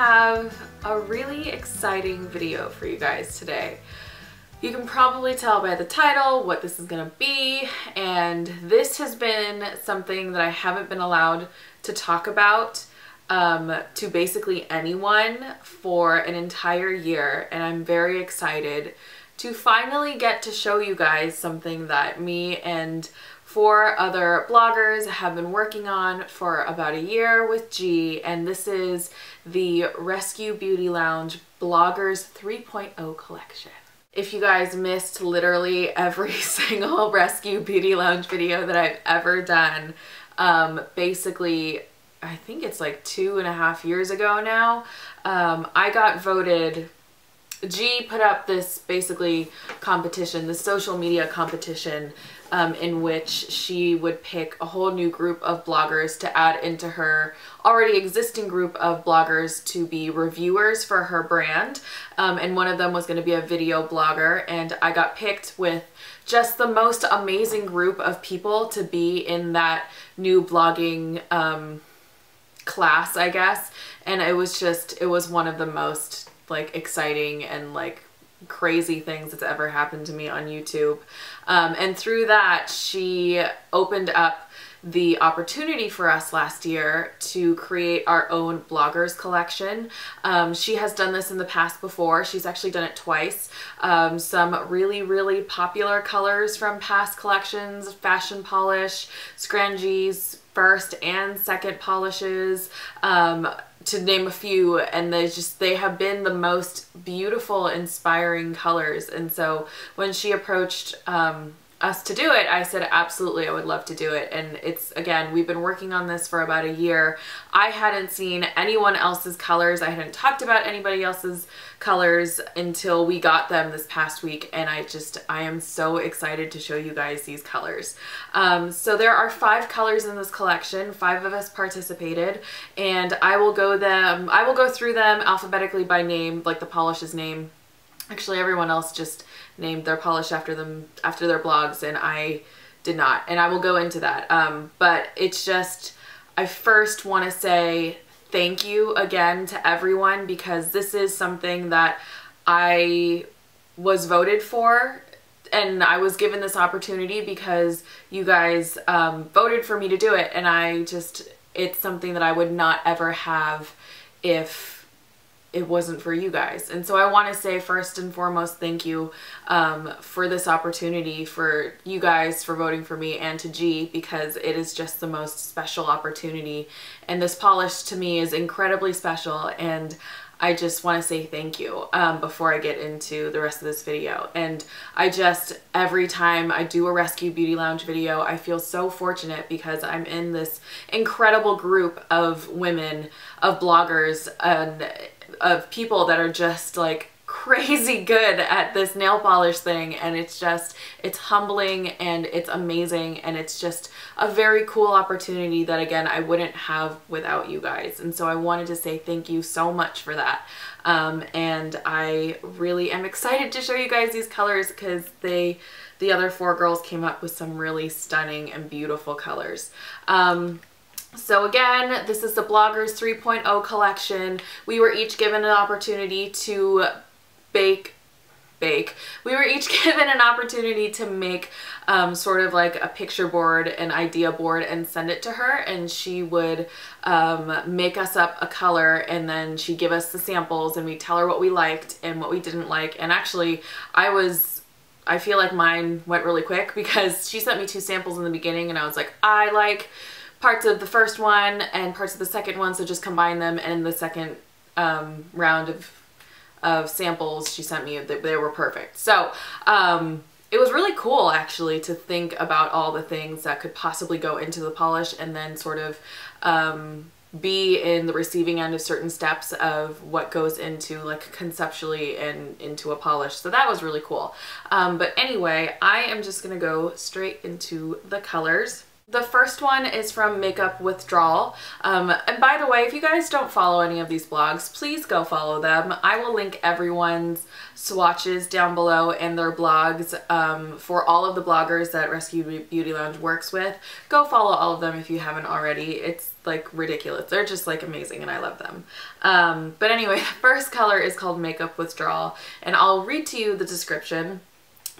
have a really exciting video for you guys today. You can probably tell by the title what this is gonna be, and this has been something that I haven't been allowed to talk about to basically anyone for an entire year, and I'm very excited to finally get to show you guys something that me and 4 other bloggers have been working on for about a year with G, and this is the Rescue Beauty Lounge Bloggers 3.0 collection. If you guys missed literally every single Rescue Beauty Lounge video that I've ever done, basically, I think it's like 2.5 years ago now, I got voted. G put up this basically competition, this social media competition, in which she would pick a whole new group of bloggers to add into her already existing group of bloggers to be reviewers for her brand. And one of them was going to be a video blogger, and I got picked with just the most amazing group of people to be in that new blogging class, I guess. And it was one of the most like exciting and like crazy things that's ever happened to me on YouTube. And through that, she opened up the opportunity for us last year to create our own bloggers collection. She has done this in the past before. She's actually done it twice. Some really, really popular colors from past collections, Fashion Polish, Scrangies, first and second polishes, to name a few, and they have been the most beautiful, inspiring colors. And so when she approached us to do it, I said absolutely, I would love to do it. And it's, again, we've been working on this for about a year. I hadn't seen anyone else's colors. I hadn't talked about anybody else's colors until we got them this past week, and I am so excited to show you guys these colors. So there are 5 colors in this collection. 5 of us participated, and I will go through them alphabetically by name, like the polish's name. Actually, everyone else just named their polish after their blogs, and I did not, and I will go into that. But it's just, I first want to say thank you again to everyone, because this is something that I was voted for, and I was given this opportunity because you guys voted for me to do it, and it's something that I would not ever have if it wasn't for you guys. And so I want to say first and foremost thank you for this opportunity, for you guys for voting for me, and to G, because it is just the most special opportunity, and this polish to me is incredibly special, and I just want to say thank you before I get into the rest of this video. And every time I do a Rescue Beauty Lounge video, I feel so fortunate because I'm in this incredible group of women, of bloggers, and of people that are just like crazy good at this nail polish thing, and it's humbling and it's amazing, and it's just a very cool opportunity that, again, I wouldn't have without you guys. And so I wanted to say thank you so much for that. And I really am excited to show you guys these colors, because the other 4 girls came up with some really stunning and beautiful colors. So again, this is the Bloggers 3.0 collection. We were each given an opportunity to bake. We were each given an opportunity to make sort of like a picture board, an idea board, and send it to her, and she would make us up a color, and then she'd give us the samples, and we'd tell her what we liked and what we didn't like. And actually, I feel like mine went really quick, because she sent me 2 samples in the beginning, and I was like, I like parts of the first one and parts of the second one, so just combine them. And in the second round of samples she sent me, they were perfect. So it was really cool, actually, to think about all the things that could possibly go into the polish, and then sort of be in the receiving end of certain steps of what goes into, like, conceptually and into a polish. So that was really cool. But anyway, I am just gonna go straight into the colors. The first one is from Makeup Withdrawal. And by the way, if you guys don't follow any of these blogs, please go follow them. I will link everyone's swatches down below and their blogs for all of the bloggers that Rescue Beauty Lounge works with. Go follow all of them if you haven't already. It's like ridiculous. They're just like amazing and I love them. But anyway, the first color is called Makeup Withdrawal, and I'll read to you the description.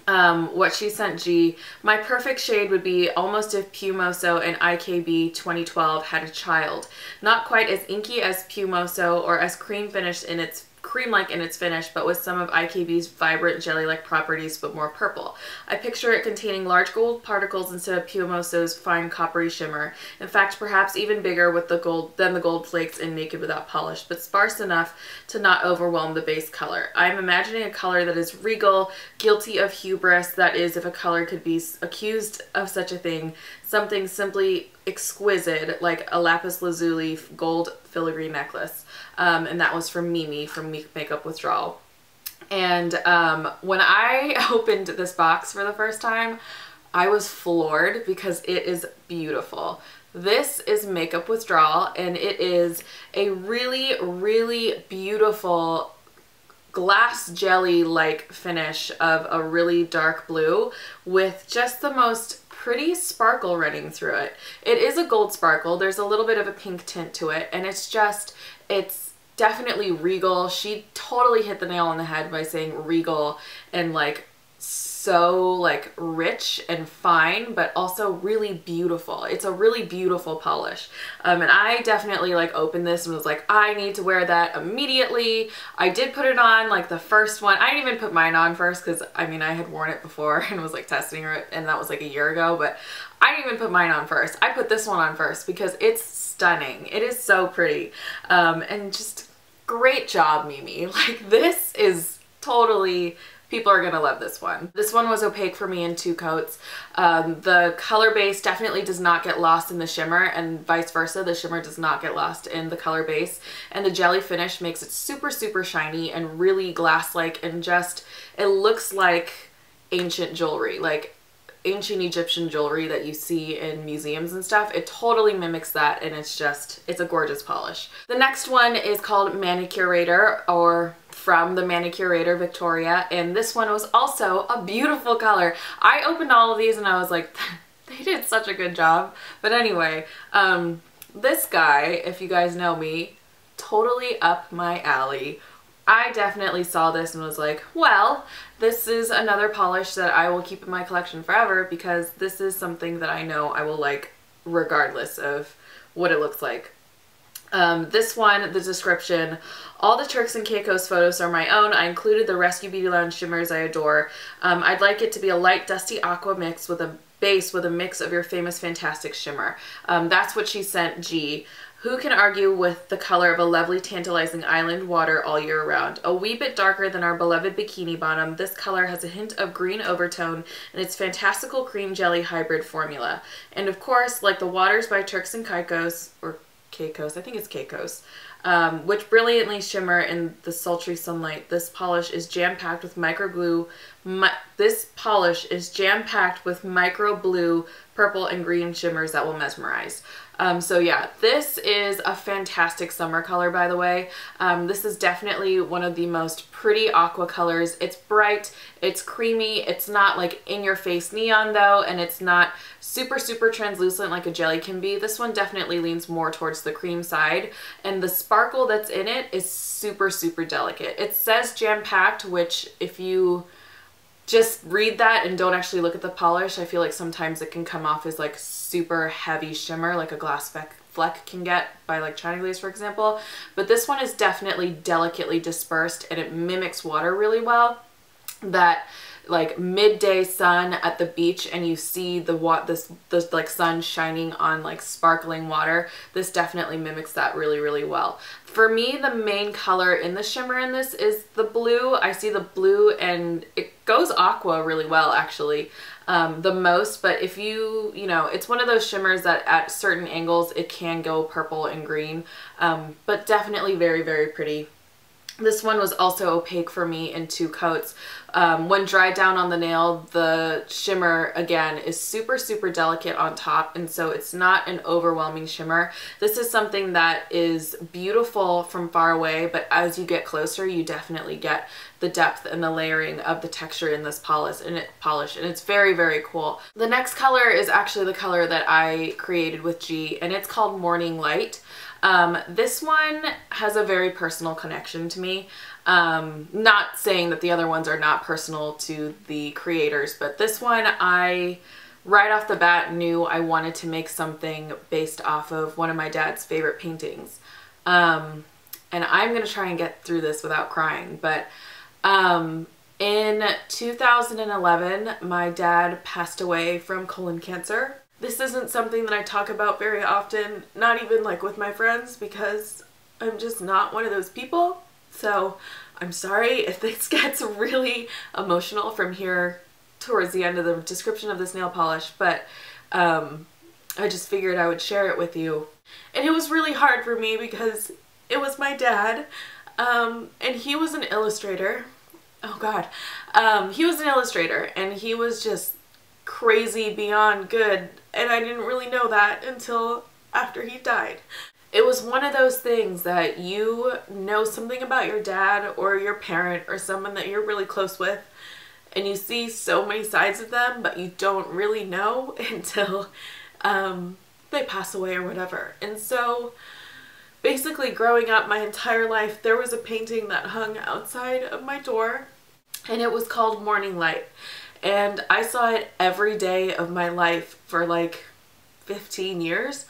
What she sent G. My perfect shade would be almost if Pumoso and IKB 2012 had a child. Not quite as inky as Pumoso or as cream-like in its finish, but with some of IKB's vibrant jelly-like properties, but more purple. I picture it containing large gold particles instead of Pumoso's fine coppery shimmer. In fact, perhaps even bigger with the gold than the gold flakes in Naked Without Polish, but sparse enough to not overwhelm the base color. I'm imagining a color that is regal, guilty of hubris, that is, if a color could be accused of such a thing, something simply exquisite, like a lapis lazuli gold filigree necklace. And that was from Mimi from Makeup Withdrawal. And when I opened this box for the first time, I was floored because it is beautiful. This is Makeup Withdrawal, and it is a really, really beautiful glass jelly-like finish of a really dark blue with just the most pretty sparkle running through it. It is a gold sparkle. There's a little bit of a pink tint to it, and it's definitely regal. She totally hit the nail on the head by saying regal and like so like rich and fine, but also really beautiful. It's a really beautiful polish. And I definitely like opened this and was like, I need to wear that immediately. I did put it on like the first one. I didn't even put mine on first because I mean I had worn it before and was like testing it, and that was like a year ago, but I didn't even put mine on first. I put this one on first because it's stunning. It is so pretty. And just great job, Mimi. Like this is totally, people are gonna love this one. This one was opaque for me in 2 coats. The color base definitely does not get lost in the shimmer, and vice versa. The shimmer does not get lost in the color base, and the jelly finish makes it super, super shiny and really glass-like, and just, it looks like ancient jewelry, like ancient Egyptian jewelry that you see in museums and stuff. It totally mimics that, and it's a gorgeous polish. The next one is called Manicurator, or from the Manicurator Victoria, and this one was also a beautiful color. I opened all of these and I was like, they did such a good job. But anyway, this guy, if you guys know me, totally up my alley. I definitely saw this and was like, well, this is another polish that I will keep in my collection forever, because this is something that I know I will like regardless of what it looks like. This one, the description, all the Turks and Caicos photos are my own. I included the Rescue Beauty Lounge shimmers I adore. I'd like it to be a light dusty aqua mix with a base with a mix of your famous fantastic shimmer. That's what she sent G. Who can argue with the color of a lovely tantalizing island water all year round? A wee bit darker than our beloved bikini bottom, this color has a hint of green overtone in its fantastical cream jelly hybrid formula. And of course, like the waters by Turks and Caicos, or Caicos, I think it's Caicos, which brilliantly shimmer in the sultry sunlight, this polish is jam-packed with micro blue, purple and green shimmers that will mesmerize. So yeah, this is a fantastic summer color, by the way. This is definitely one of the most pretty aqua colors. It's bright, it's creamy, it's not like in your face neon though, and it's not super, super translucent like a jelly can be. This one definitely leans more towards the cream side, and the sparkle that's in it is super, super delicate. It says jam-packed, which if you just read that and don't actually look at the polish, I feel like sometimes it can come off as like super heavy shimmer, like a glass fleck can get by like China Glaze, for example. But this one is definitely delicately dispersed, and it mimics water really well. That like midday sun at the beach and you see the like sun shining on like sparkling water, this definitely mimics that really, really well. For me, the main color in the shimmer in this is the blue. I see the blue and it goes aqua really well actually, the most, but if you know, it's one of those shimmers that at certain angles it can go purple and green, but definitely very, very pretty. This one was also opaque for me in 2 coats. When dried down on the nail, the shimmer, again, is super, super delicate on top, and so it's not an overwhelming shimmer. This is something that is beautiful from far away, but as you get closer, you definitely get the depth and the layering of the texture in this polish, and it's very, very cool. The next color is actually the color that I created with G, and it's called Morning Light. This one has a very personal connection to me. Not saying that the other ones are not personal to the creators, but this one I right off the bat knew I wanted to make something based off of one of my dad's favorite paintings. And I'm going to try and get through this without crying, but in 2011, my dad passed away from colon cancer. This isn't something that I talk about very often, not even like with my friends, because I'm just not one of those people. So I'm sorry if this gets really emotional from here towards the end of the description of this nail polish, but I just figured I would share it with you. And it was really hard for me because it was my dad, and he was an illustrator. Oh God. He was an illustrator, and he was just crazy beyond good, and I didn't really know that until after he died. It was one of those things that you know something about your dad or your parent or someone that you're really close with, and you see so many sides of them, but you don't really know until they pass away or whatever. And so basically growing up my entire life, there was a painting that hung outside of my door, and it was called Morning Light. And I saw it every day of my life for like 15 years.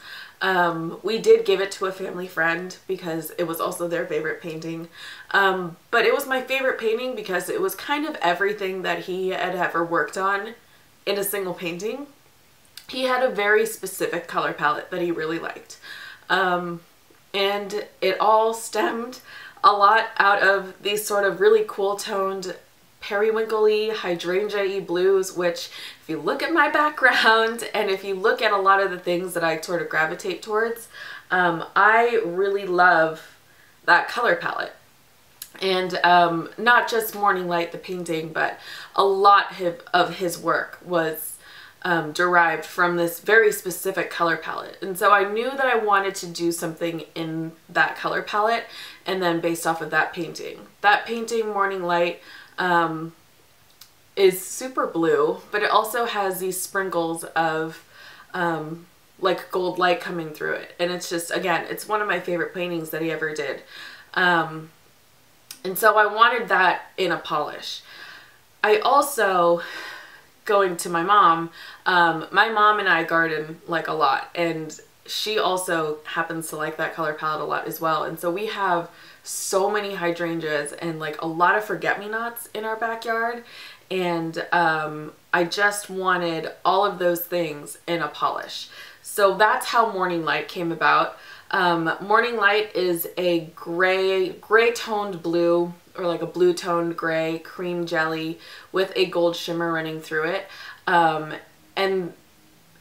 We did give it to a family friend because it was also their favorite painting. But it was my favorite painting because it was kind of everything that he had ever worked on in a single painting. He had a very specific color palette that he really liked. And it all stemmed a lot out of these sort of really cool toned periwinkle-y, hydrangea-y blues, which if you look at my background and if you look at a lot of the things that I sort of gravitate towards, I really love that color palette. And not just Morning Light, the painting, but a lot of his work was derived from this very specific color palette. And so I knew that I wanted to do something in that color palette, and then based off of that painting. That painting, Morning Light, is super blue, but it also has these sprinkles of like gold light coming through it. And it's just, again, it's one of my favorite paintings that he ever did. And so I wanted that in a polish. I also, going to my mom and I garden like a lot, and she also happens to like that color palette a lot as well. And so we have so many hydrangeas and like a lot of forget-me-nots in our backyard, and I just wanted all of those things in a polish. So that's how Morning Light came about. Morning Light is a gray toned blue, or like a blue toned gray cream jelly with a gold shimmer running through it, and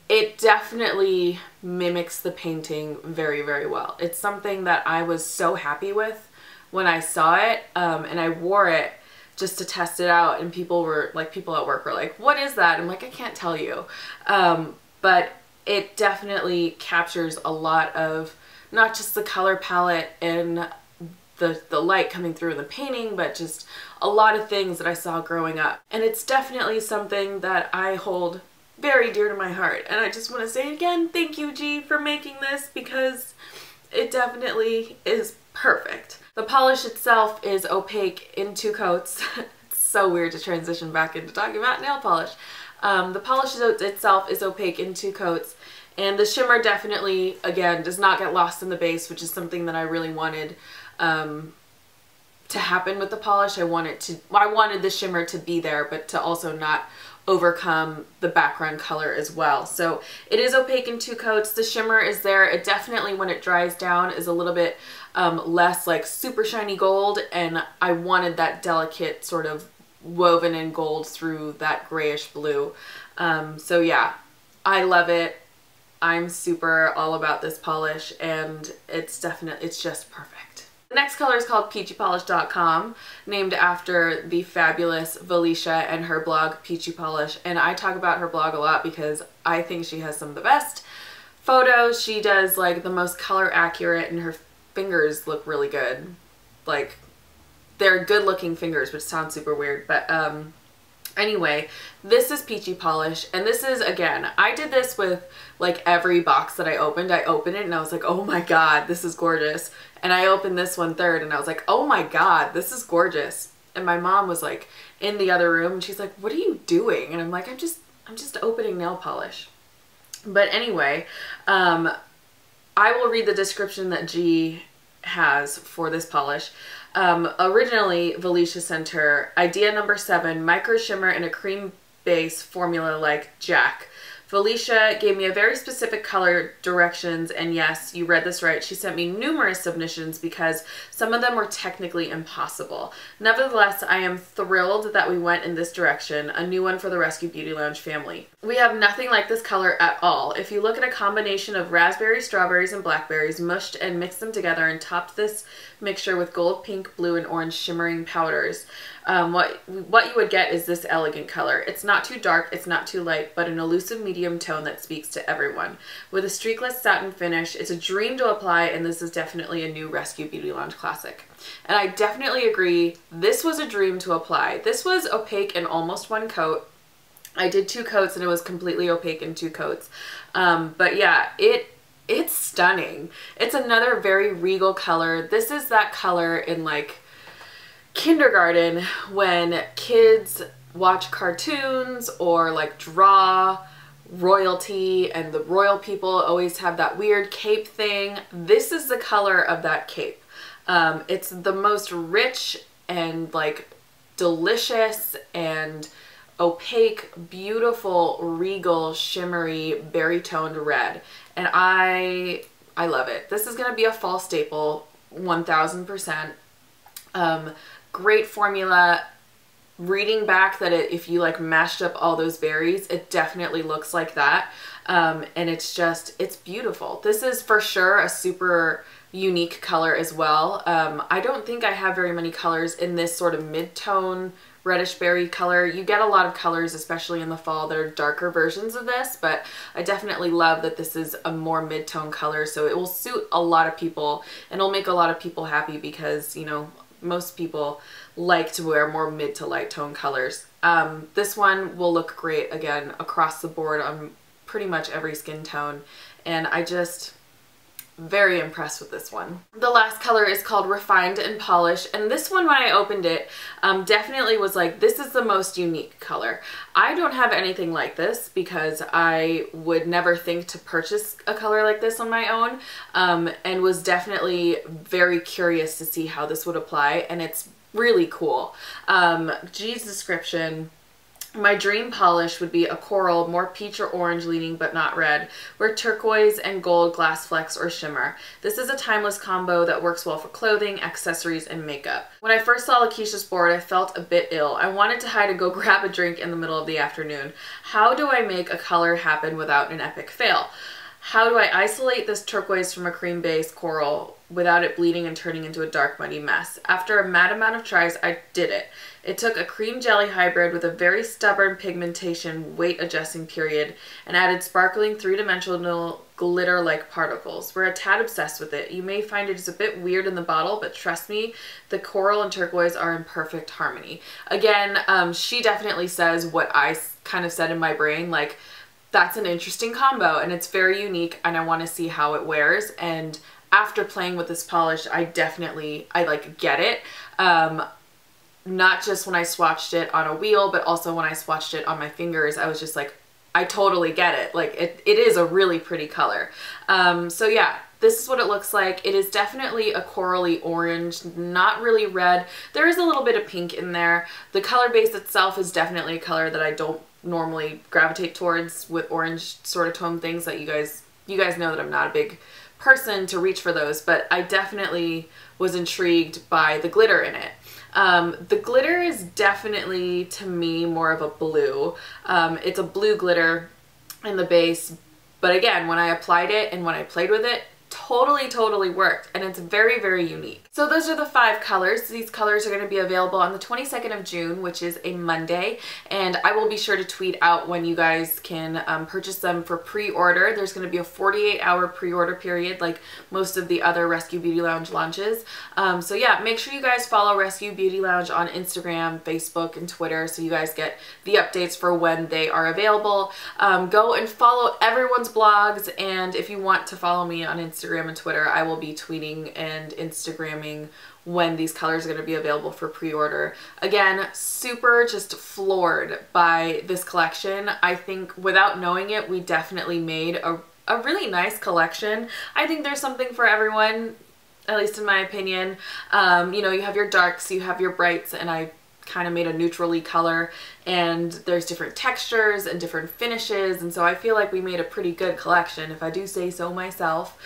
it definitely mimics the painting very, very well. It's something that I was so happy with when I saw it, and I wore it just to test it out, and people at work were like, what is that? I'm like, I can't tell you. But it definitely captures a lot of not just the color palette and the light coming through in the painting, but just a lot of things that I saw growing up. And it's definitely something that I hold very dear to my heart. And I just want to say again, thank you, G, for making this, because it definitely is perfect. The polish itself is opaque in 2 coats. It's so weird to transition back into talking about nail polish. The polish itself is opaque in 2 coats, and the shimmer definitely, again, does not get lost in the base, which is something that I really wanted to happen with the polish. I wanted the shimmer to be there, but to also not overcome the background color as well. So it is opaque in 2 coats. The shimmer is there. It definitely, when it dries down, is a little bit less like super shiny gold, and I wanted that delicate sort of woven in gold through that grayish blue. So yeah, I love it. I'm super all about this polish, and it's just perfect. The next color is called peachypolish.com, named after the fabulous Valicia and her blog Peachy Polish, and I talk about her blog a lot because I think she has some of the best photos. She does like the most color accurate, and her fingers look really good. Like, they're good looking fingers, which sounds super weird, but anyway, this is Peachy Polish, and this is, again, I did this with like every box that I opened. I opened it and I was like, oh my god, this is gorgeous. And I opened this one third and I was like, oh my god, this is gorgeous. And my mom was like in the other room and she's like, what are you doing? And I'm like, I'm just opening nail polish. But anyway, I will read the description that G has for this polish. Originally, Valicia sent her idea number 7, micro shimmer in a cream base formula like Jack. Valicia gave me a very specific color directions, and yes, you read this right, she sent me numerous submissions because some of them were technically impossible. Nevertheless, I am thrilled that we went in this direction, a new one for the Rescue Beauty Lounge family. We have nothing like this color at all. If you look at a combination of raspberries, strawberries, and blackberries, mushed and mixed them together and topped this mixture with gold, pink, blue, and orange shimmering powders, what you would get is this elegant color. It's not too dark, it's not too light, but an elusive medium tone that speaks to everyone. With a streakless satin finish, it's a dream to apply, and this is definitely a new Rescue Beauty Lounge classic. And I definitely agree, this was a dream to apply. This was opaque in almost one coat. I did 2 coats and it was completely opaque in 2 coats. But yeah, it's stunning. It's another very regal color. This is that color in like kindergarten when kids watch cartoons or like draw royalty, and the royal people always have that weird cape thing. This is the color of that cape. It's the most rich and like delicious and opaque, beautiful, regal, shimmery, berry toned red, and I love it. This is gonna be a fall staple, 1000%. Great formula. Reading back that if you like mashed up all those berries, it definitely looks like that. And it's beautiful. This is for sure a super unique color as well. I don't think I have very many colors in this sort of mid-tone reddish berry color. You get a lot of colors, especially in the fall, that are darker versions of this, but I definitely love that this is a more mid-tone color, so it will suit a lot of people and it'll make a lot of people happy because, you know, most people like to wear more mid to light tone colors. This one will look great again across the board on pretty much every skin tone, and very impressed with this one. The last color is called Refined and Polish, and this one, when I opened it, definitely was like, this is the most unique color. I don't have anything like this because I would never think to purchase a color like this on my own, and was definitely very curious to see how this would apply, and it's really cool. G's description: my dream polish would be a coral, more peach or orange leaning but not red, where turquoise and gold glass flecks or shimmer. This is a timeless combo that works well for clothing, accessories, and makeup. When I first saw Lakeisha's board, I felt a bit ill. I wanted to hide and go grab a drink in the middle of the afternoon. How do I make a color happen without an epic fail? How do I isolate this turquoise from a cream-based coral without it bleeding and turning into a dark, muddy mess? After a mad amount of tries, I did it. It took a cream jelly hybrid with a very stubborn pigmentation weight adjusting period and added sparkling 3-dimensional glitter-like particles. We're a tad obsessed with it. You may find it is a bit weird in the bottle, but trust me, the coral and turquoise are in perfect harmony. Again, she definitely says what I kind of said in my brain, like, that's an interesting combo and it's very unique and I want to see how it wears. And after playing with this polish, I like get it. Not just when I swatched it on a wheel, but also when I swatched it on my fingers, I was just like, I totally get it. Like it is a really pretty color. So yeah, this is what it looks like. It is definitely a corally orange, not really red. There is a little bit of pink in there. The color base itself is definitely a color that I don't normally gravitate towards with orange sort of tone things that you guys know that I'm not a big person to reach for those, but I definitely was intrigued by the glitter in it. The glitter is definitely, to me, more of a blue. It's a blue glitter in the base, but again, when I applied it and when I played with it, totally worked, and it's very unique. So those are the 5 colors. These colors are going to be available on the 22nd of June, which is a Monday, and I will be sure to tweet out when you guys can purchase them for pre-order. There's going to be a 48-hour pre-order period like most of the other Rescue Beauty Lounge launches. So yeah, make sure you guys follow Rescue Beauty Lounge on Instagram, Facebook, and Twitter so you guys get the updates for when they are available. Go and follow everyone's blogs, and if you want to follow me on Instagram and Twitter, I will be tweeting and Instagramming when these colors are going to be available for pre-order. Again, super just floored by this collection. I think without knowing it, we definitely made a really nice collection. I think there's something for everyone, at least in my opinion. You know, you have your darks, you have your brights, and I kind of made a neutrally color, and there's different textures and different finishes, and so I feel like we made a pretty good collection, if I do say so myself.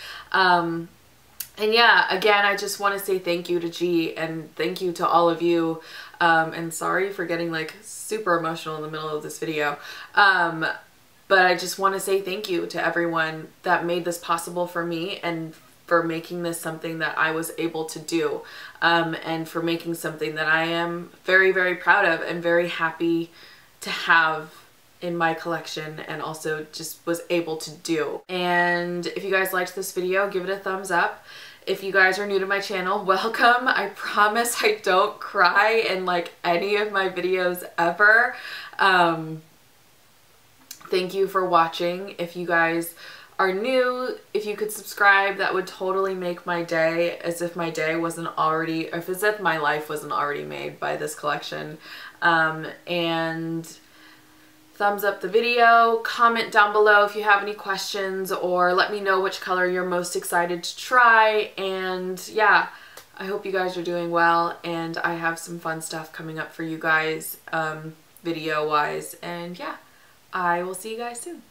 And yeah, again, I just want to say thank you to G, and thank you to all of you, and sorry for getting like super emotional in the middle of this video, but I just want to say thank you to everyone that made this possible for me, and for making this something that I was able to do, and for making something that I am very proud of and very happy to have in my collection, and also just was able to do. And if you guys liked this video, give it a thumbs up. If you guys are new to my channel, welcome. I promise I don't cry in like any of my videos ever. Thank you for watching. If you guys are new, if you could subscribe, that would totally make my day, as if my day wasn't already, or as if my life wasn't already made by this collection. And thumbs up the video, comment down below if you have any questions, or let me know which color you're most excited to try. And yeah, I hope you guys are doing well, and I have some fun stuff coming up for you guys video wise. And yeah, I will see you guys soon.